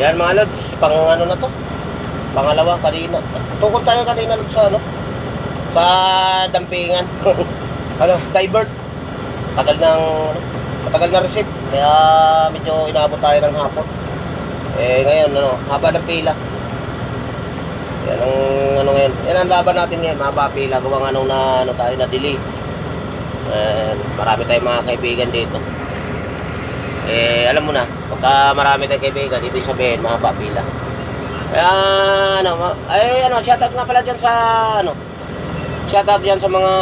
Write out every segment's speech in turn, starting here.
Yan mga lods, pang ano na to, pangalawa kanina. Tukod tayo kanina lods sa ano, sa dampingan. Ano, divert. Tagal ng ano, matagal na receipt. Kaya medyo inaabot tayo ng hapon. Ngayon ano, haba ng pila. Yan ang ano ngayon. Yan ang laban natin ngayon, mahaba pila. Gawang anong na ano tayo na delay. Marami tayong mga kaibigan dito. Alam mo na, pagka marami tayong kaibigan, ibig sabihin mahaba pila. Kaya ano, shoutout nga pala dyan sa ano, shoutout dyan sa mga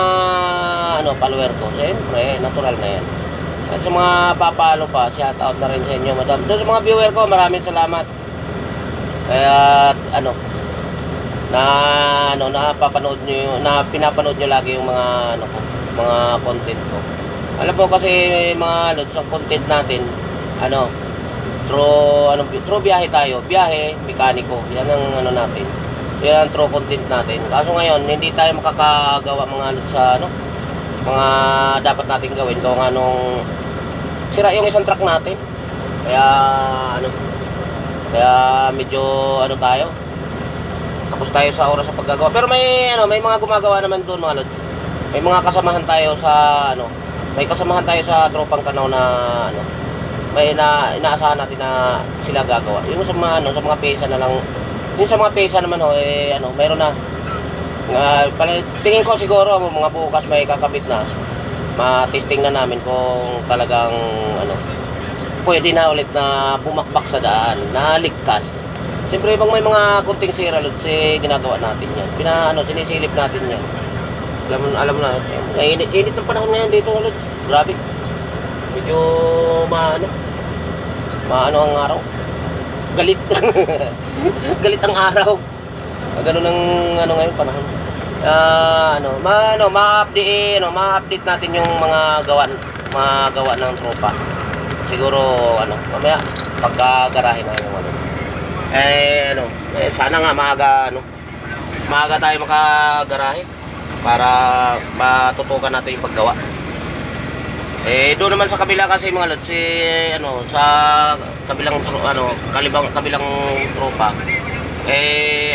ano, follower ko. Siyempre, natural na yan. At sa mga papalo pa, shoutout na rin sa inyo, madam. Doon sa mga viewer ko, maraming salamat. Kaya ano, napapanood nyo, na pinapanood nyo lagi yung mga ano ko, mga content ko. Alam po kasi mga lods, ang content natin ano, true biyahe tayo, biyahe, mekaniko. Yan ang ano natin. Yan ang true content natin. Kaso ngayon, hindi tayo makakagawa mga lods sa ano, mga dapat natin gawin kung anong sira yung isang truck natin. Kaya ano, kaya medyo ano tayo, tapos tayo sa oras sa paggagawa. Pero may ano, may mga gumagawa naman doon mga lods. May mga kasamahan tayo sa ano, may kasamahan tayo sa tropang Kanaw na ano, may inaasahan natin na sila gagawa. Yung sa mga ano, sa mga pesa na lang. Yung sa mga pesa naman ho, ano, mayroon na. Tingin ko siguro mga bukas may kakabit na. Ma-testing na namin kung talagang ano, pwede na ulit na bumakbak sa daan, na ligtas. Siyempre bang may mga kunting sira lods, ginagawa natin yan. Sinisilip natin yan. Alam mo na, init ng panahon ngayon dito lods. Grabe. Medyo maano ang araw. Galit. Galit ang araw. Ganun ang ano ngayon panahon. Ma-update natin yung mga gawa ng tropa. Siguro ano, mamaya pagka-garahe na yung ano. Sana nga maaga tayo makagarahe para matutukan natin yung paggawa. Doon naman sa kabila kasi mga lods, ano, sa kabilang tropa,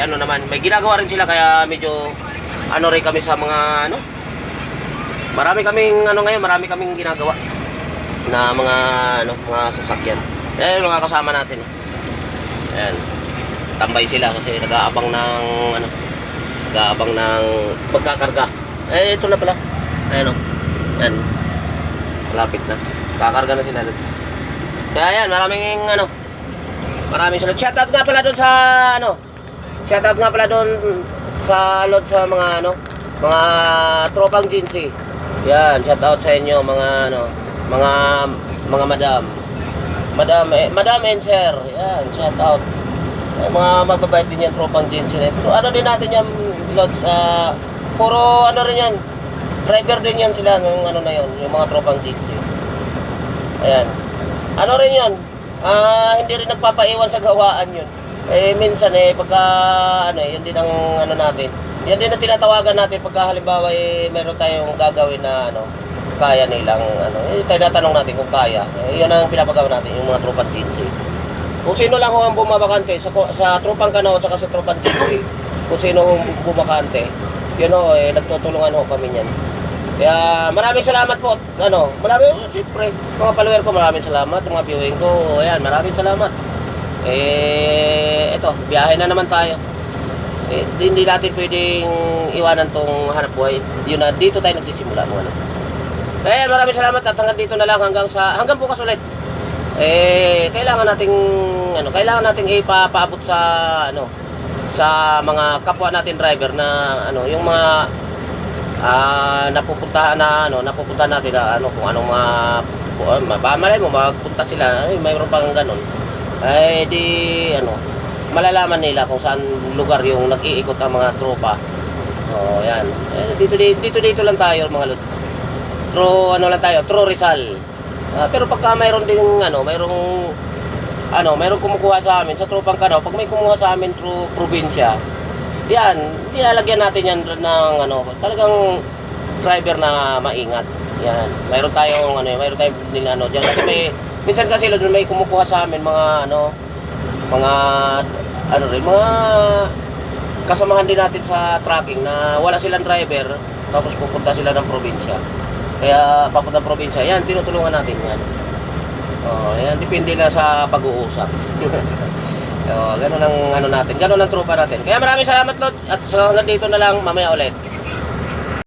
ano naman, may ginagawa rin sila, kaya medyo ano rin kami sa mga ano, marami kaming ginagawa na mga ano, mga sasakyan. Mga kasama natin. Ayan, tambay sila kasi nag-aabang ng magkakarga. Ito na pala. Ayan o. Ayan. Malapit na. Kakarga na sila. Kaya yan, maraming sunod. Shoutout nga pala doon sa ano. Shoutout nga pala doon sa load sa mga ano, mga tropang GNC. Yan, shoutout sa inyo mga ano, mga madam and sir. Yan, shoutout. Mga mababait din yan, tropang GNC na ito. Ano din natin yan, loads, puro ano rin yan, driver din yan sila, yung ano na yun, yung mga tropang GNC. Ayan, ano rin yun, hindi rin nagpapaiwan sa gawaan yun. Minsan pagka ano, yun din ang ano natin, yan din ang tinatawagan natin pagka halimbawa meron tayong gagawin na ano, kaya nilang ano, tinatanong natin kung kaya. Yun ang pinapagawa natin, yung mga tropang GNC. Kung sino lang ho ang bumabakante sa tropang Kanaw at sa tropang GNC, kung sino ho bumakante, yun ho, nagtutulungan ho kami niyan. Kaya maraming salamat po. Ano, siyempre, mga follower ko, maraming salamat. Mga viewing ko, ayan, maraming salamat. Ito, biyahe na naman tayo. Hindi natin pwedeng iwanan tong hanap buhay. Yun na, dito tayo nagsisimula mga lods. Kaya maraming salamat at hanggang dito na lang, hanggang bukas ulit. Kailangan nating ipapaabot sa ano, sa mga kapwa natin driver na ano, yung mga napupuntahan natin na ano, kung anong malay mo magpunta sila, mayroon pang ganun, di ano, malalaman nila kung saan lugar yung nag-iikot ang mga tropa. Yan, dito lang tayo mga lods. True Rizal. Pero pagka mayroon ding mayroong kumukuha sa amin sa tropang Kanaw, pag may kumuha sa amin through probinsya, yan, nilalagyan natin yan ng talagang driver na maingat. Yan, mayroon tayong diyan kasi minsan kasi may kumukuha sa amin mga mga ano rin, mga kasamahan din natin sa trucking na wala silang driver, tapos pupunta sila ng probinsya. Kaya papunta probinsya, yan, tinutulungan natin yan. Yan, depende na sa pag-uusap. Ganun ang ano natin, ganun ang tropa natin. Kaya maraming salamat, Lord, at so hanggang dito na lang, mamaya ulit.